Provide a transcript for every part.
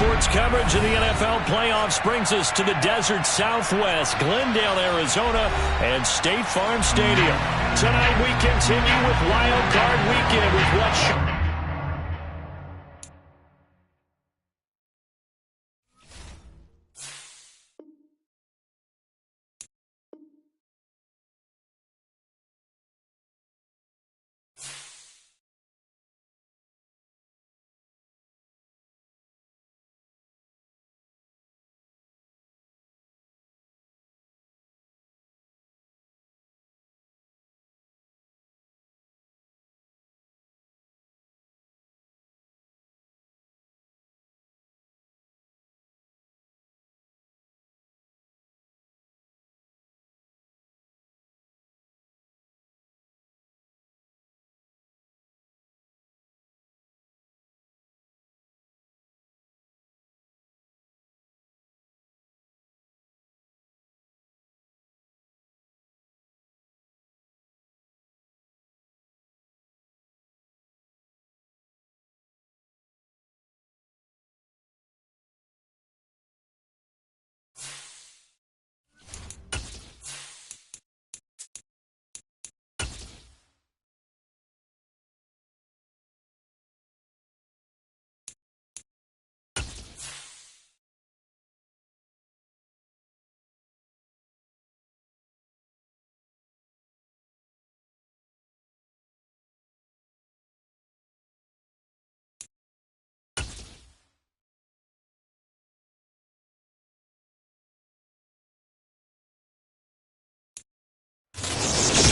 Sports coverage of the NFL playoffs brings us to the desert Southwest, Glendale, Arizona, and State Farm Stadium. Tonight we continue with Wild Card Weekend with what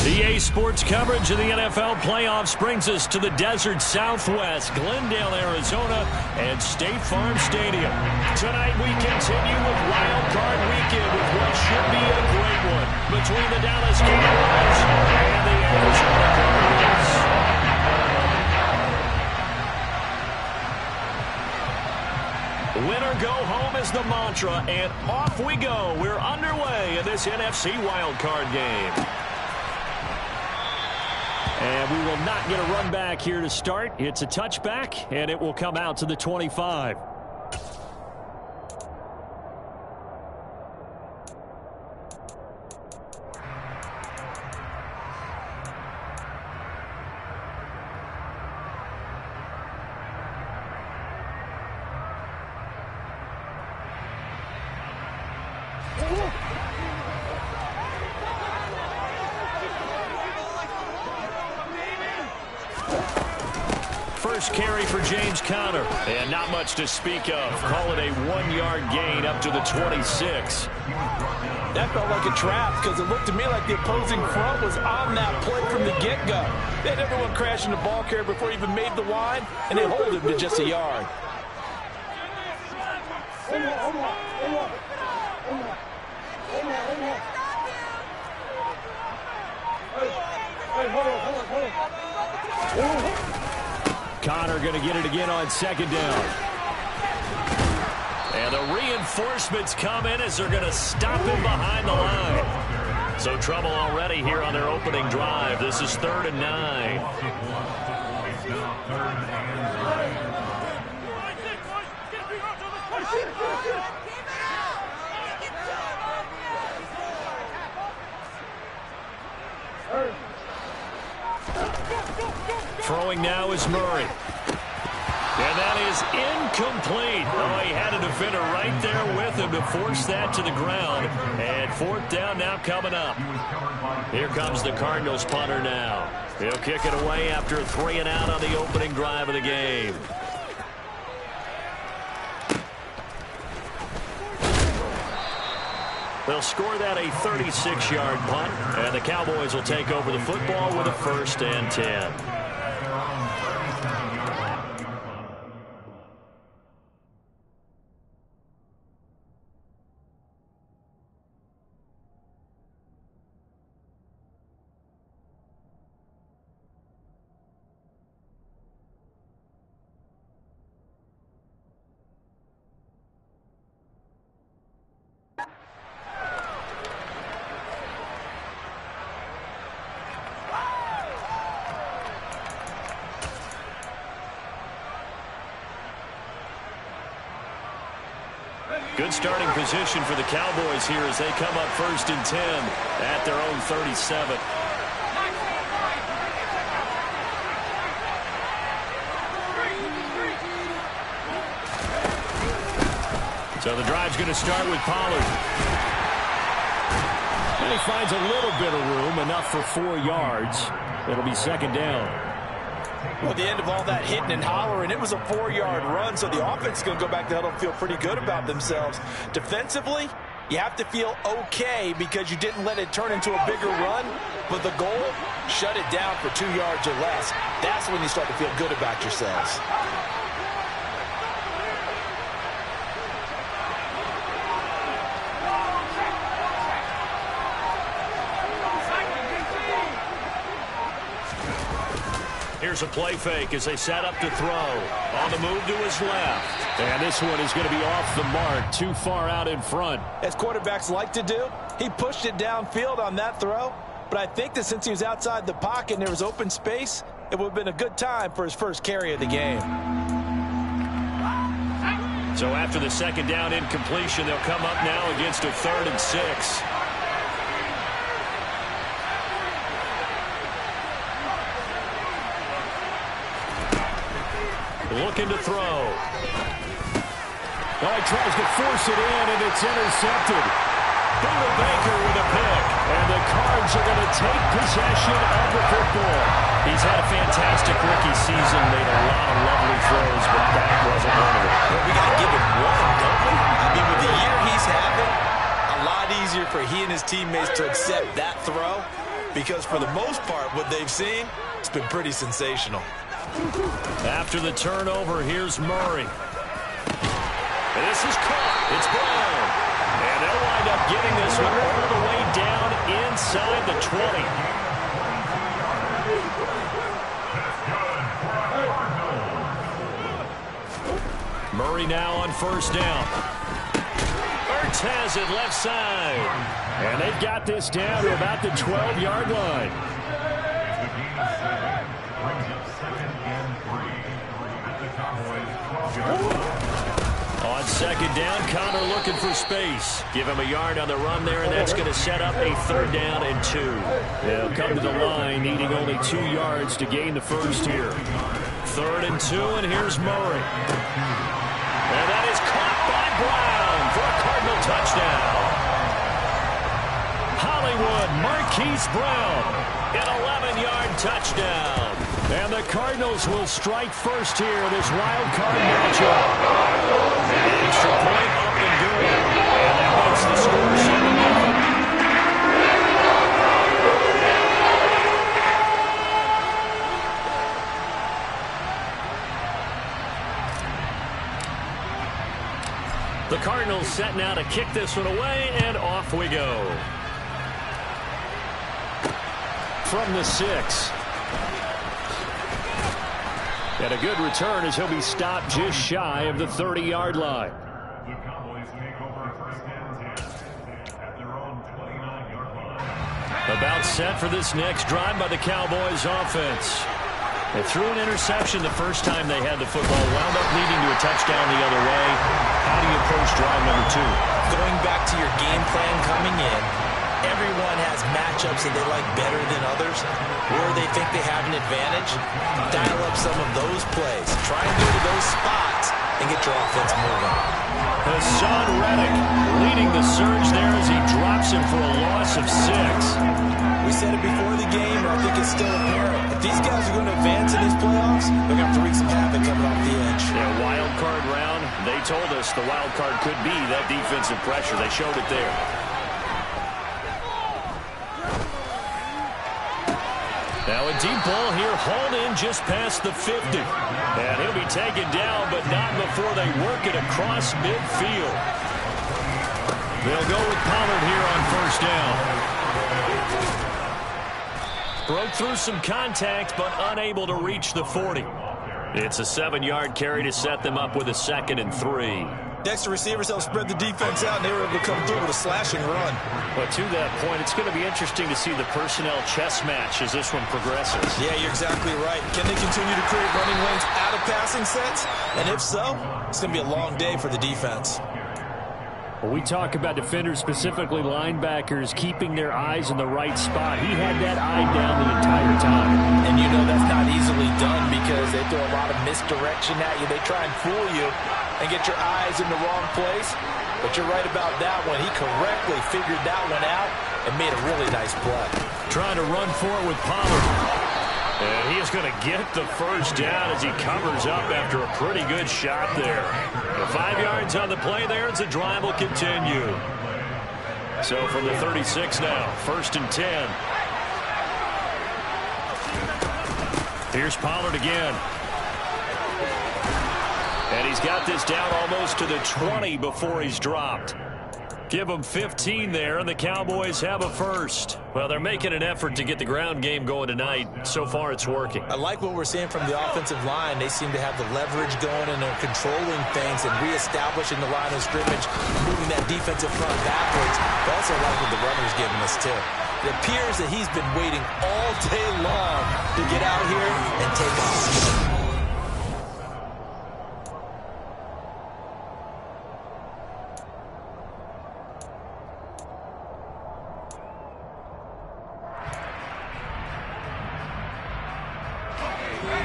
EA Sports coverage of the NFL playoffs brings us to the desert Southwest, Glendale, Arizona, and State Farm Stadium. Tonight we continue with Wild Card Weekend with what should be a great one between the Dallas Cowboys and the Arizona Cardinals. Win or go home is the mantra, and off we go. We're underway in this NFC Wild Card game. And we will not get a run back here to start. It's a touchback, and it will come out to the 25. First carry for James Conner. And not much to speak of. Call it a 1-yard gain up to the 26. That felt like a trap because it looked to me like the opposing front was on that play from the get-go. They had everyone crashing the ball carrier before he even made the line, and they hold him to just a yard. Conner going to get it again on second down. And the reinforcements come in as they're going to stop him behind the line. So trouble already here on their opening drive. This is 3rd and 9. Throwing now is Murray. And that is incomplete. Oh, he had a defender right there with him to force that to the ground. And 4th down now coming up. Here comes the Cardinals punter now. He'll kick it away after 3 and out on the opening drive of the game. They'll score that a 36-yard punt, and the Cowboys will take over the football with a 1st and 10. Good starting position for the Cowboys here as they come up 1st and 10 at their own 37. So the drive's going to start with Pollard. And he finds a little bit of room, enough for 4 yards. It'll be 2nd down. Well, at the end of all that hitting and hollering, it was a 4-yard run, so the offense is going to go back to the huddle and feel pretty good about themselves. Defensively, you have to feel okay because you didn't let it turn into a bigger run, but the goal, shut it down for 2 yards or less. That's when you start to feel good about yourselves. Here's a play fake as they set up to throw. On the move to his left. And this one is going to be off the mark, too far out in front. As quarterbacks like to do, he pushed it downfield on that throw. But I think that since he was outside the pocket and there was open space, it would have been a good time for his first carry of the game. So after the 2nd down incompletion, they'll come up now against a 3rd and 6. Looking to throw. Oh, he tries to force it in, and it's intercepted. Buda Baker with a pick. And the Cards are going to take possession of the football. He's had a fantastic rookie season, made a lot of lovely throws, but that wasn't one of them. Well, we got to give him one, don't we? I mean, with the year he's having, a lot easier for he and his teammates to accept that throw because for the most part, what they've seen, it's been pretty sensational. After the turnover, here's Murray. And this is caught. It's Brown. And they'll wind up getting this one all the way down inside the 20. Murray now on 1st down. Ertz has it left side. And they've got this down to about the 12-yard line. On 2nd down, Connor looking for space. Give him a yard on the run there, and that's going to set up a 3rd down and 2. They'll come to the line, needing only 2 yards to gain the first here. 3rd and 2, and here's Murray. And that is caught by Brown for a Cardinal touchdown. Hollywood Marquise Brown, an 11-yard touchdown. And the Cardinals will strike first here, this wild card matchup. An extra point up and good. And that makes the score 7-0. The Cardinals set now to kick this one away, and off we go. From the 6. And a good return as he'll be stopped just shy of the 30-yard line. The Cowboys take over 1st and 10 at their own 29-yard line. About set for this next drive by the Cowboys offense. They threw an interception the first time they had the football, wound up leading to a touchdown the other way. How do you approach drive number 2? Going back to your game plan coming in, everyone has matchups that they like better than others, where they think they have an advantage. Dial up some of those plays. Try and go to those spots and get your offense moving. Hassan Reddick leading the surge there as he drops him for a loss of 6. We said it before the game, and I think it's still apparent. If these guys are going to advance in these playoffs, they're going to have to wreak some havoc coming off the edge. Yeah, wild card round. They told us the wild card could be that defensive pressure. They showed it there. Now a deep ball here, hauled in just past the 50. And he'll be taken down, but not before they work it across midfield. They'll go with Pollard here on 1st down. Broke through some contact, but unable to reach the 40. It's a 7-yard carry to set them up with a 2nd and 3. Next, receivers help spread the defense out, and they were able to come through with a slashing run. But to that point, it's going to be interesting to see the personnel chess match as this one progresses. Yeah, you're exactly right. Can they continue to create running lanes out of passing sets? And if so, it's going to be a long day for the defense. When we talk about defenders, specifically linebackers, keeping their eyes in the right spot, he had that eye down the entire time. And you know that's not easily done because they throw a lot of misdirection at you. They try and fool you and get your eyes in the wrong place. But you're right about that one. He correctly figured that one out and made a really nice play. Trying to run for it with Pollard. And he is going to get the first down as he covers up after a pretty good shot there. 5 yards on the play there as the drive will continue. So from the 36 now, 1st and 10. Here's Pollard again. And he's got this down almost to the 20 before he's dropped. Give them 15 there, and the Cowboys have a first. Well, they're making an effort to get the ground game going tonight. So far, it's working. I like what we're seeing from the offensive line. They seem to have the leverage going, and they're controlling things and reestablishing the line of scrimmage, moving that defensive front backwards. But also like what the runner's giving us, too. It appears that he's been waiting all day long to get out here and take off.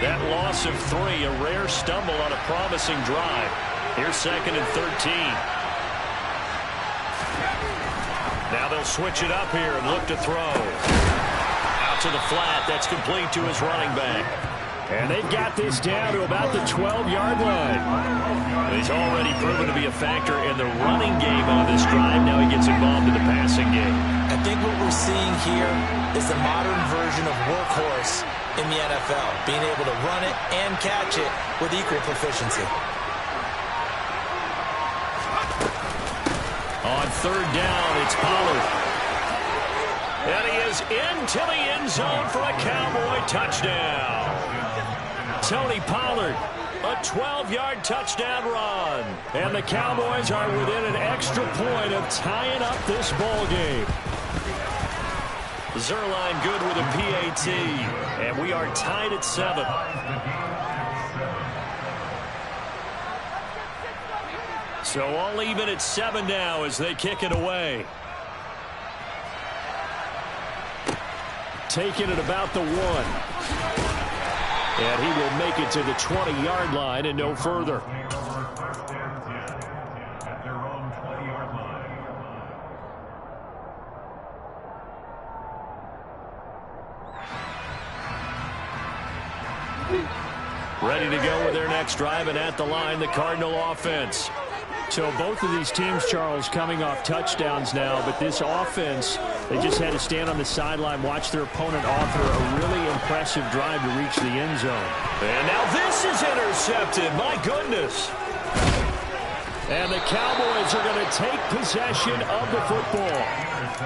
That loss of 3, a rare stumble on a promising drive. Here's 2nd and 13. Now they'll switch it up here and look to throw. Out to the flat. That's complete to his running back. And they've got this down to about the 12-yard line. He's already proven to be a factor in the running game on this drive. Now he gets involved in the passing game. I think what we're seeing here is the modern version of workhorse in the NFL, being able to run it and catch it with equal proficiency. On 3rd down, it's Pollard. And he is into the end zone for a Cowboy touchdown. Tony Pollard, a 12-yard touchdown run. And the Cowboys are within an extra point of tying up this ball game. Zuerlein good with a PAT, and we are tied at 7. So all even at 7 now as they kick it away. Taking it about the 1. And he will make it to the 20-yard line and no further. Ready to go with their next drive, and at the line, the Cardinal offense. So both of these teams, Charles, coming off touchdowns now, but this offense, they just had to stand on the sideline, watch their opponent offer a really impressive drive to reach the end zone. And now this is intercepted. My goodness. And the Cowboys are going to take possession of the football.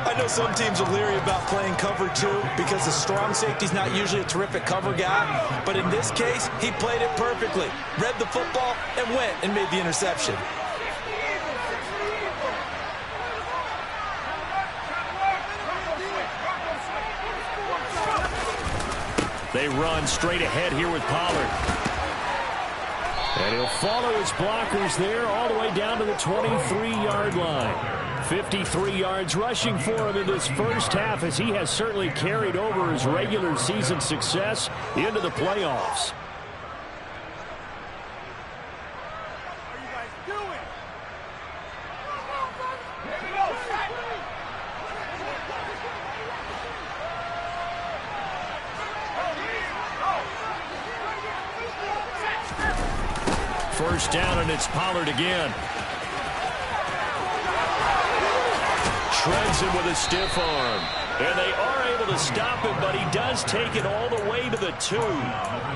I know some teams are leery about playing cover 2 because the strong safety's not usually a terrific cover guy. But in this case, he played it perfectly. Read the football and went and made the interception. They run straight ahead here with Pollard. And he'll follow his blockers there all the way down to the 23-yard line. 53 yards rushing for him in this first half, as he has certainly carried over his regular season success into the playoffs. First down, and it's Pollard again. Shreds him with a stiff arm. And they are able to stop him, but he does take it all the way to the 2.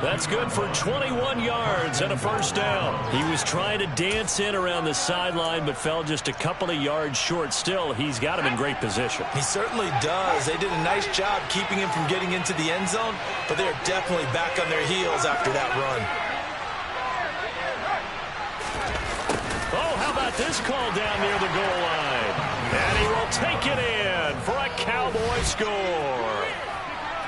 That's good for 21 yards and a first down. He was trying to dance in around the sideline, but fell just a couple of yards short. Still, he's got him in great position. He certainly does. They did a nice job keeping him from getting into the end zone, but they're definitely back on their heels after that run. Oh, how about this call down near the goal line? And he will take it in for a Cowboy score.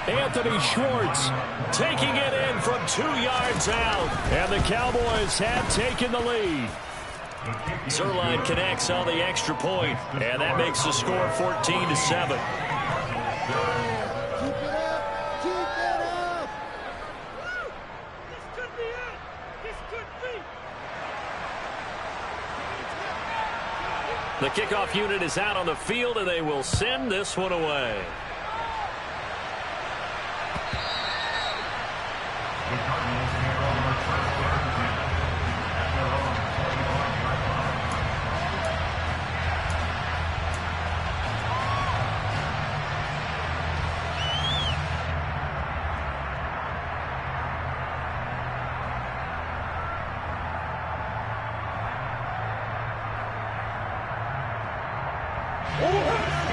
Anthony Schwartz taking it in from 2 yards out. And the Cowboys have taken the lead. Zuerlein connects on the extra point, and that makes the score 14-7. The kickoff unit is out on the field, and they will send this one away. The Cardinals take over first and 10 at their own 21-yard line.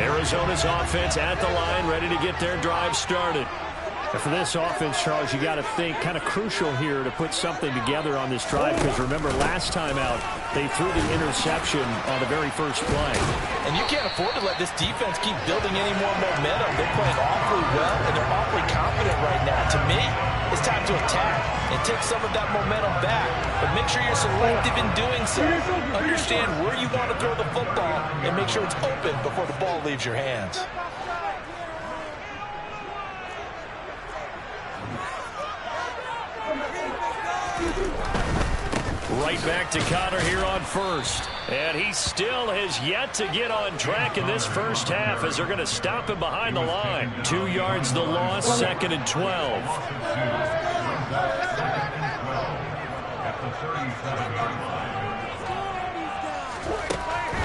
Arizona's offense at the line, ready to get their drive started. For this offense, Charles, you got to think kind of crucial here to put something together on this drive, because remember last time out they threw the interception on the very first play. And you can't afford to let this defense keep building any more momentum. They're playing awfully well, and they're awfully confident right now. To me, it's time to attack and take some of that momentum back, but make sure you're selective in doing so. Understand where you want to throw the football and make sure it's open before the ball leaves your hands. Right back to Connor here on first. And he still has yet to get on track in this first half as they're going to stop him behind the line. 2 yards the loss, 2nd and 12.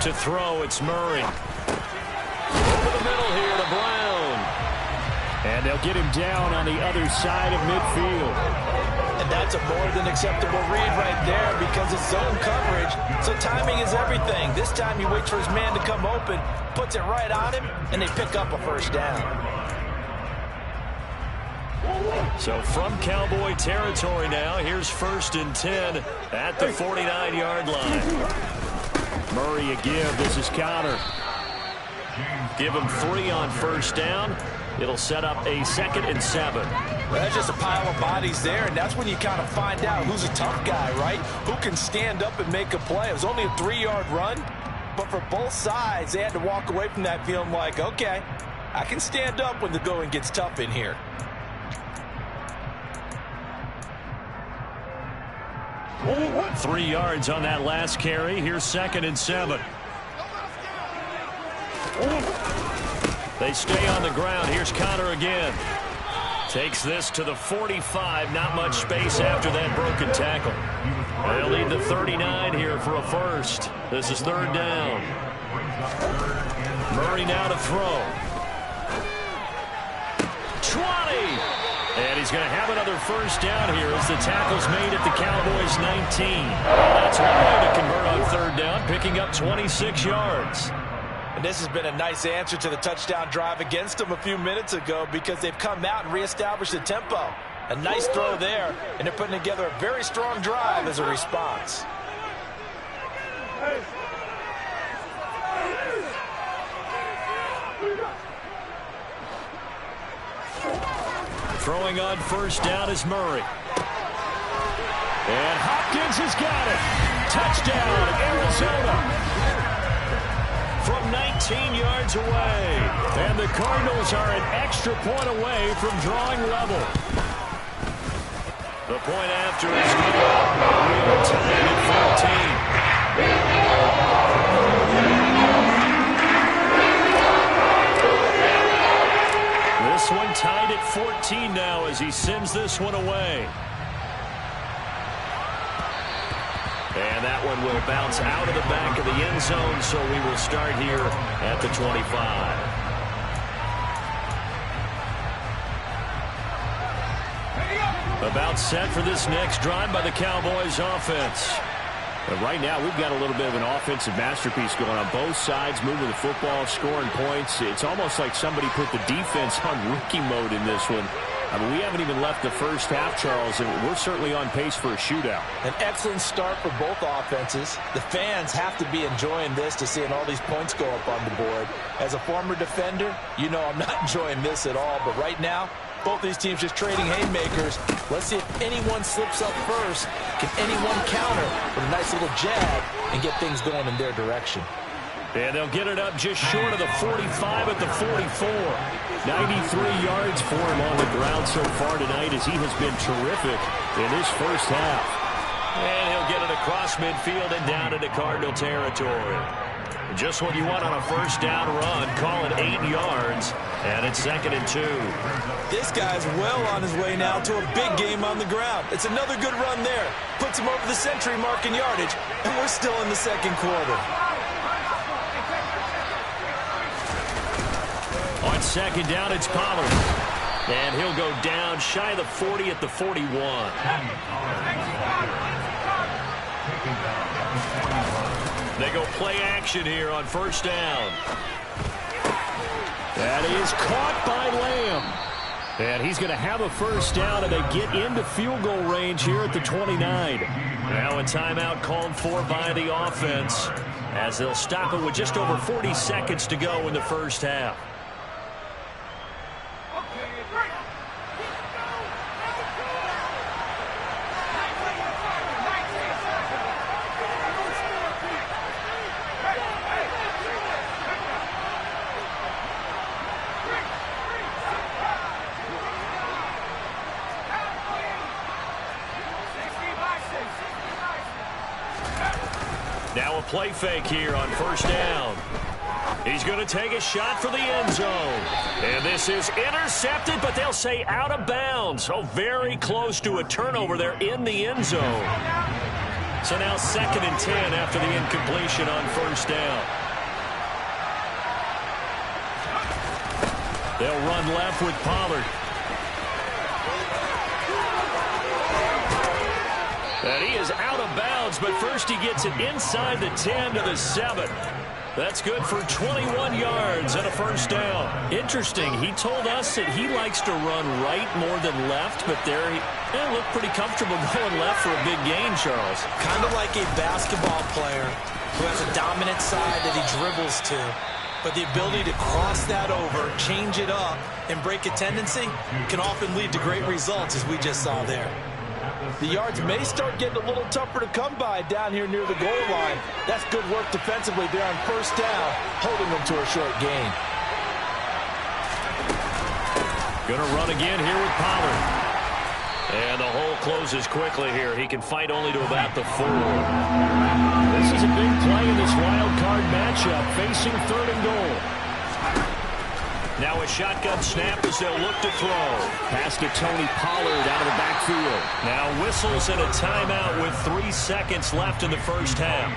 To throw, it's Murray. Over the middle here to Brown. And they'll get him down on the other side of midfield. And that's a more than acceptable read right there because it's zone coverage, so timing is everything. This time he waits for his man to come open, puts it right on him, and they pick up a first down. So from Cowboy territory now, here's 1st and 10 at the 49-yard line. Murray a give. This is Connor. Give him 3 on first down. It'll set up a 2nd and 7. Well, that's just a pile of bodies there, and that's when you kind of find out who's a tough guy, right? Who can stand up and make a play. It was only a 3-yard run, but for both sides, they had to walk away from that feeling like, okay, I can stand up when the going gets tough in here. Oh, 3 yards on that last carry. Here's 2nd and 7. They stay on the ground. Here's Connor again. Takes this to the 45. Not much space after that broken tackle. They'll lead the 39 here for a first. This is 3rd down. Murray now to throw. 20. And he's going to have another first down here as the tackle's made at the Cowboys' 19. That's one way to convert on 3rd down, picking up 26 yards. And this has been a nice answer to the touchdown drive against them a few minutes ago because they've come out and reestablished the tempo. A nice throw there, and they're putting together a very strong drive as a response. Throwing on first down is Murray. And Hopkins has got it. Touchdown, Arizona. From 19 yards away. And the Cardinals are an extra point away from drawing level. The point after is good. We are tied at 14. This one tied at 14 now as he sends this one away. And that one will bounce out of the back of the end zone, so we will start here at the 25. About set for this next drive by the Cowboys offense. But right now, we've got a little bit of an offensive masterpiece going on both sides, moving the football, scoring points. It's almost like somebody put the defense on rookie mode in this one. I mean, we haven't even left the first half, Charles, and we're certainly on pace for a shootout. An excellent start for both offenses. The fans have to be enjoying this to seeing all these points go up on the board. As a former defender, you know I'm not enjoying this at all, but right now, both these teams just trading haymakers. Let's see if anyone slips up first. Can anyone counter with a nice nice little jab and get things going in their direction. And they'll get it up just short of the 45 at the 44. 93 yards for him on the ground so far tonight as he has been terrific in this first half. And he'll get it across midfield and down into Cardinal territory. Just what you want on a first down run. Call it 8 yards. And it's 2nd and 2. This guy's well on his way now to a big game on the ground. It's another good run there. Puts him over the century mark in yardage. And we're still in the second quarter. On 2nd down, it's Pollard. And he'll go down shy of the 40 at the 41. They go play action here on first down. That is caught by Lamb. And he's going to have a first down, and they get into field goal range here at the 29. Now a timeout called for by the offense as they'll stop it with just over 40 seconds to go in the first half. Now a play fake here on first down. He's going to take a shot for the end zone. And this is intercepted, but they'll say out of bounds. So very close to a turnover there in the end zone. So now 2nd and 10 after the incompletion on first down. They'll run left with Pollard. And he is out of bounds, but first he gets it inside the 10 to the 7. That's good for 21 yards and a first down. Interesting, he told us that he likes to run right more than left, but there he looked pretty comfortable going left for a big gain, Charles. Kind of like a basketball player who has a dominant side that he dribbles to. But the ability to cross that over, change it up, and break a tendency can often lead to great results, as we just saw there. The yards may start getting a little tougher to come by down here near the goal line. That's good work defensively there on first down, holding them to a short gain. Going to run again here with Pollard. And the hole closes quickly here. He can fight only to about the 4. This is a big play in this wild card matchup, facing 3rd and goal. Now a shotgun snap as they'll look to throw. Pass to Tony Pollard out of the backfield. Now whistles and a timeout with 3 seconds left in the first half.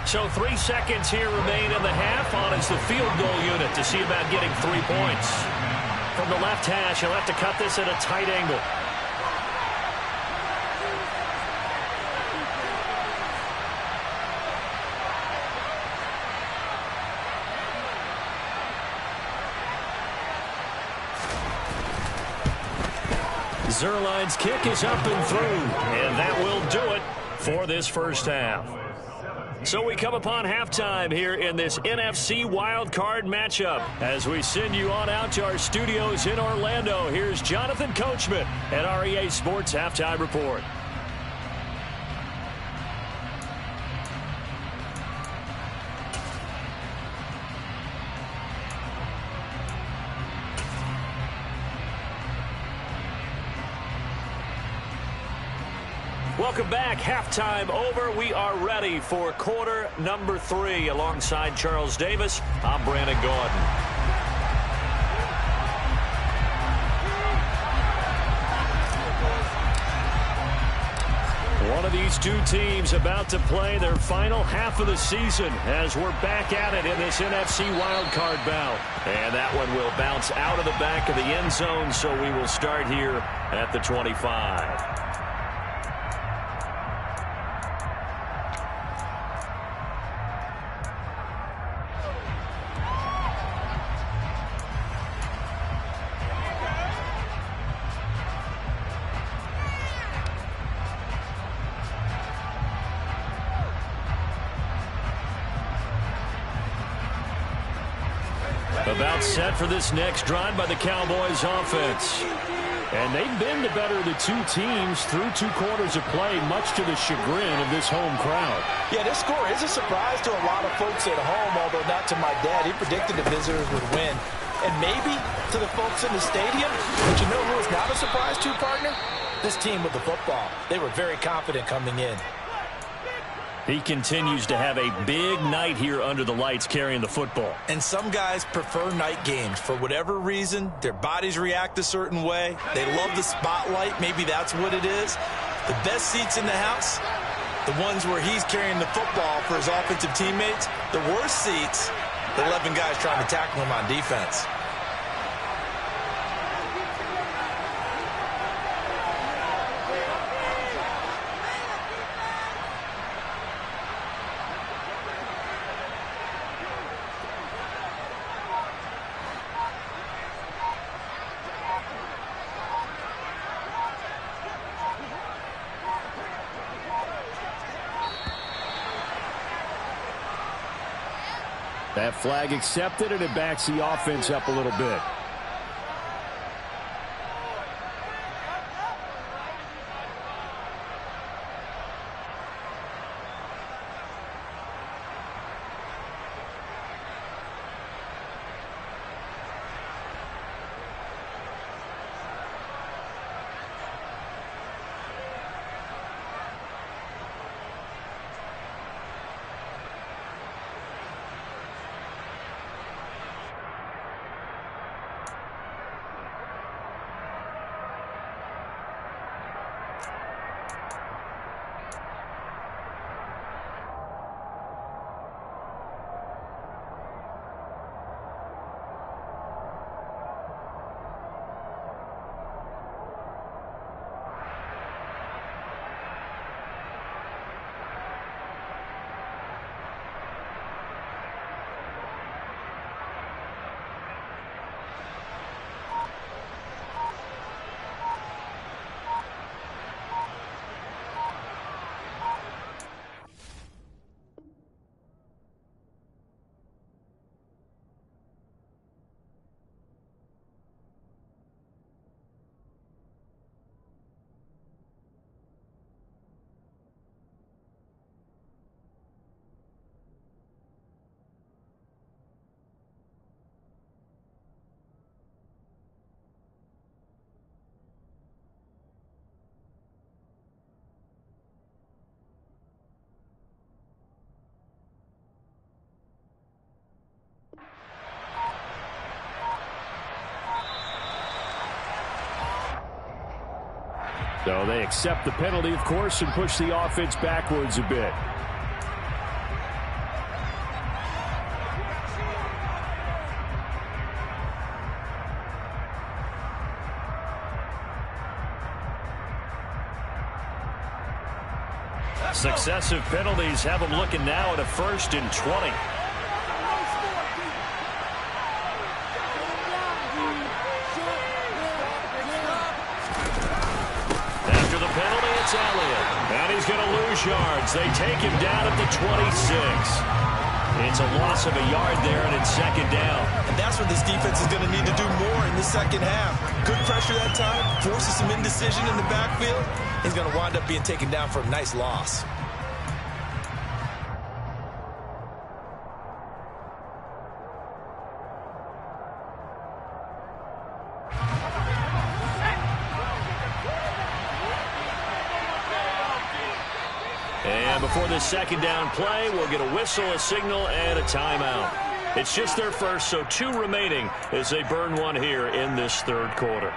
So 3 seconds here remain in the half. On is the field goal unit to see about getting 3 points. From the left hash, he'll have to cut this at a tight angle. Zuerlein's kick is up and through, and that will do it for this first half. So we come upon halftime here in this NFC wildcard matchup. As we send you on out to our studios in Orlando, here's Jonathan Coachman at REA Sports Halftime Report. Welcome back. Halftime over. We are ready for quarter number 3. Alongside Charles Davis, I'm Brandon Gaudin. One of these two teams about to play their final half of the season as we're back at it in this NFC wildcard bout. And that one will bounce out of the back of the end zone, so we will start here at the 25. About set for this next drive by the Cowboys offense. And they've been the better of the two teams through 2 quarters of play, much to the chagrin of this home crowd. Yeah, this score is a surprise to a lot of folks at home, although not to my dad. He predicted the visitors would win. And maybe to the folks in the stadium. But you know who is not a surprise to, partner? This team with the football. They were very confident coming in. He continues to have a big night here under the lights carrying the football. And some guys prefer night games. For whatever reason, their bodies react a certain way. They love the spotlight. Maybe that's what it is. The best seats in the house, the ones where he's carrying the football for his offensive teammates. The worst seats, the 11 guys trying to tackle him on defense. That flag accepted, and it backs the offense up a little bit. So they accept the penalty, of course, and push the offense backwards a bit. Successive penalties have them looking now at a 1st and 20. After the penalty, it's Elliott. And he's going to lose yards. They take him down at the 26. It's a loss of a yard there, and it's 2nd down. And that's what this defense is going to need to do more in the second half. Good pressure that time, forces some indecision in the backfield. He's going to wind up being taken down for a nice loss. And before this 2nd down play, we'll get a whistle, a signal, and a timeout. It's just their first, so 2 remaining as they burn one here in this 3rd quarter.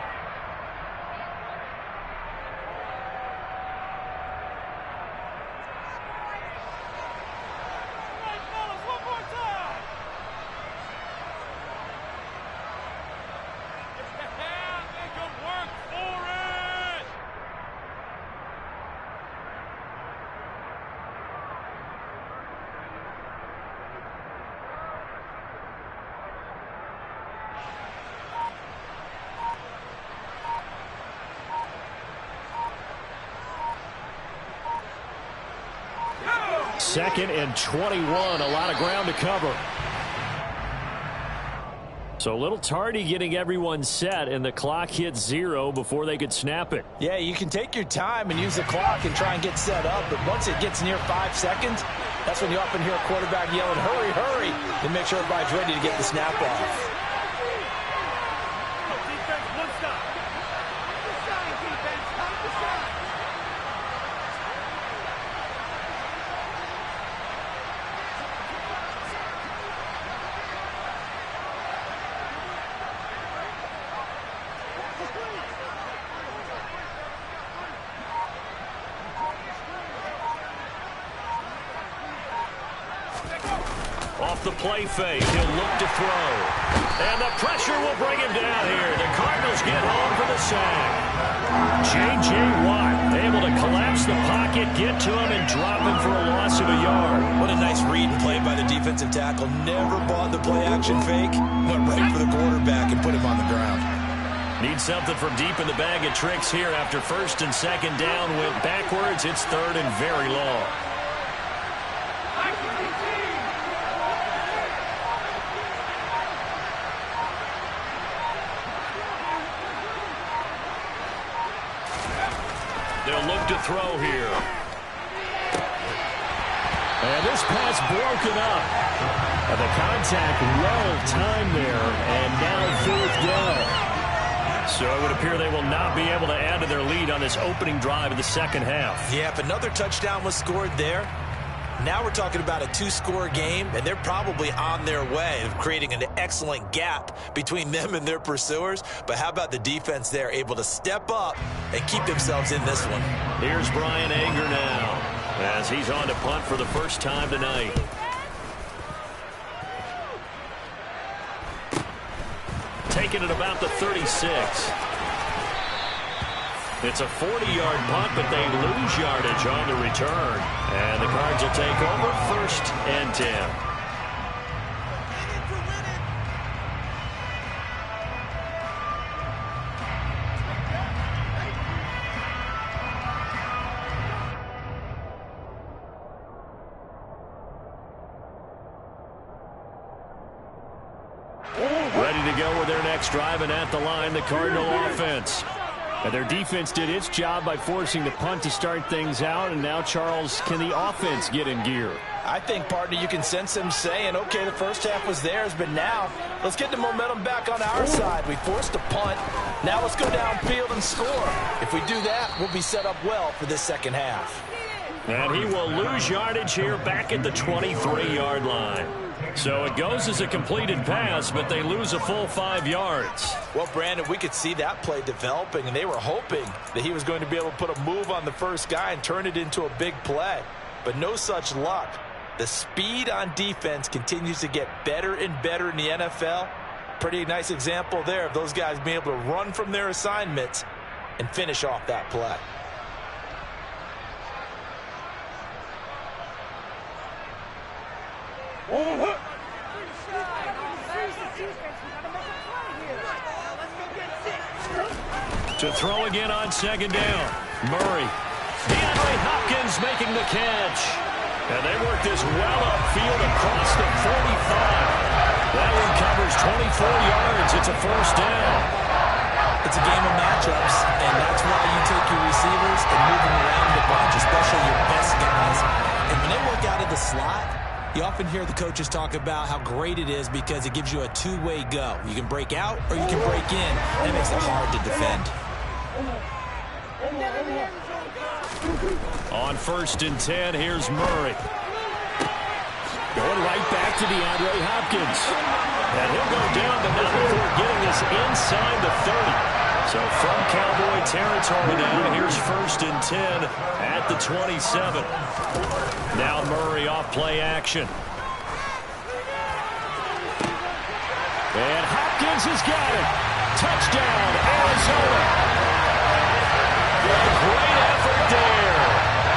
Second and 21, a lot of ground to cover. So a little tardy getting everyone set, and the clock hit 0 before they could snap it. Yeah, you can take your time and use the clock and try and get set up, but once it gets near 5 seconds, that's when you often hear a quarterback yelling, hurry, hurry, to make sure everybody's ready to get the snap off. Off the play fake, he'll look to throw. And the pressure will bring him down here. The Cardinals get home for the sack. J.J. Watt able to collapse the pocket, get to him, and drop him for a loss of a yard. What a nice read and play by the defensive tackle. Never bought the play-action fake. Went right for the quarterback and put him on the ground. Need something from deep in the bag of tricks here after first and second down. Went backwards. It's third and very long. They'll look to throw here. And this pass broken up. And the contact well timed there. And now fourth down. So it would appear they will not be able to add to their lead on this opening drive of the second half. Yeah, if another touchdown was scored there, now we're talking about a 2-score game, and they're probably on their way of creating an excellent gap between them and their pursuers. But how about the defense there, able to step up and keep themselves in this one? Here's Brian Anger now as he's on to punt for the first time tonight. Taking it about the 36. It's a 40-yard punt, but they lose yardage on the return. And the Cards will take over first and 10. Ready to go with their next drive, and at the line, the Cardinal offense. And their defense did its job by forcing the punt to start things out. And now, Charles, can the offense get in gear? I think, partner, you can sense them saying, okay, the first half was theirs, but now let's get the momentum back on our side. We forced a punt. Now let's go downfield and score. If we do that, we'll be set up well for this second half. And he will lose yardage here back at the 23-yard line. So it goes as a completed pass, but they lose a full 5 yards. Well, Brandon, we could see that play developing, and they were hoping that he was going to be able to put a move on the first guy and turn it into a big play. But no such luck. The speed on defense continues to get better and better in the NFL. Pretty nice example there of those guys being able to run from their assignments and finish off that play. To throw again on second down. Murray. DeAndre Hopkins making the catch. And they work this well upfield across the 45. That one covers 24 yards. It's a first down. It's a game of matchups, and that's why you take your receivers and move them around the bunch, especially your best guys. And when they work out of the slot, you often hear the coaches talk about how great it is because it gives you a two-way go. You can break out or you can break in, and it makes it hard to defend. On first and 10, here's Murray. Going right back to DeAndre Hopkins. And he'll go down, but not before getting this inside the 30. So from Cowboy territory now, here's first and 10 at the 27. Now Murray off play action. And Hopkins has got it. Touchdown, Arizona. Great effort there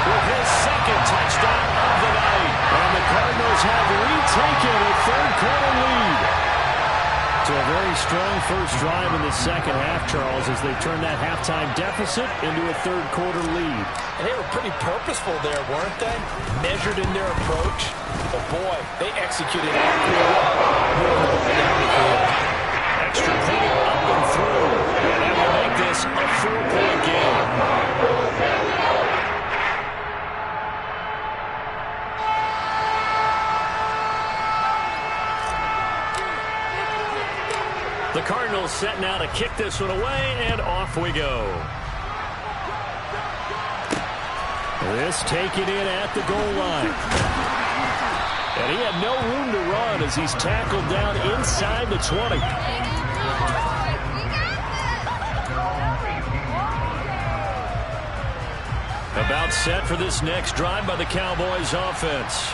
with his second touchdown of the night. And the Cardinals have retaken a third-quarter lead. So a very strong first drive in the second half, Charles, as they turned that halftime deficit into a third-quarter lead. And they were pretty purposeful there, weren't they? Measured in their approach. But, boy, they executed after moving the ball down the field. extra point up and through. And that will make this a 4-point game. The Cardinals set now to kick this one away, and off we go. This taken in at the goal line. And he had no room to run as he's tackled down inside the 20. About set for this next drive by the Cowboys offense.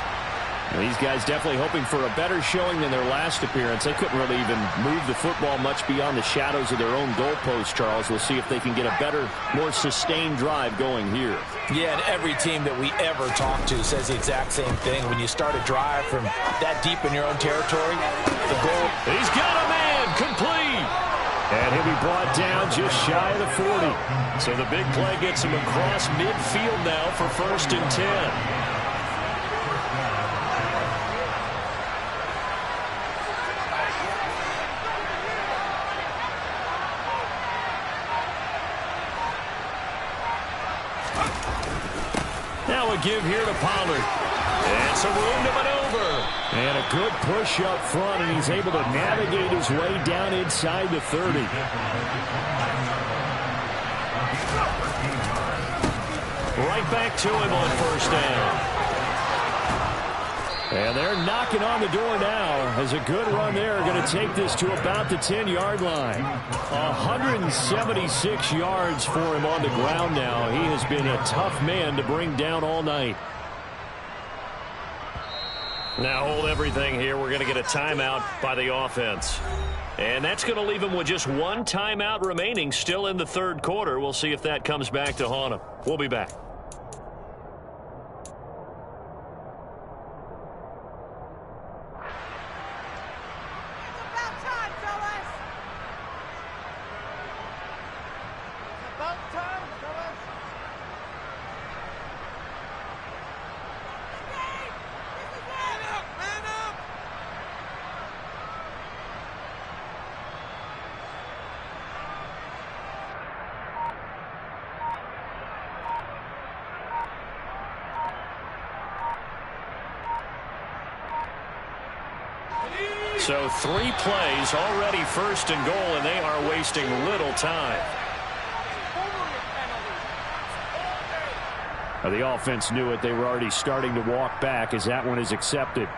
These guys definitely hoping for a better showing than their last appearance. They couldn't really even move the football much beyond the shadows of their own goalpost, Charles. We'll see if they can get a better, more sustained drive going here. Yeah, and every team that we ever talk to says the exact same thing. When you start a drive from that deep in your own territory, the goal... He's got a man, complete! And he'll be brought down just shy of the 40. So the big play gets him across midfield now for 1st and 10. Now a give here to Pollard. And some room to maneuver. And a good push up front, and he's able to navigate his way down inside the 30. Right back to him on 1st down. And they're knocking on the door now as a good run there. Going to take this to about the 10-yard line. 176 yards for him on the ground now. He has been a tough man to bring down all night. Now hold everything here. We're going to get a timeout by the offense. And that's going to leave him with just one timeout remaining still in the 3rd quarter. We'll see if that comes back to haunt him. We'll be back. So 3 plays already 1st and goal, and they are wasting little time. The offense knew it. They were already starting to walk back as that one is accepted.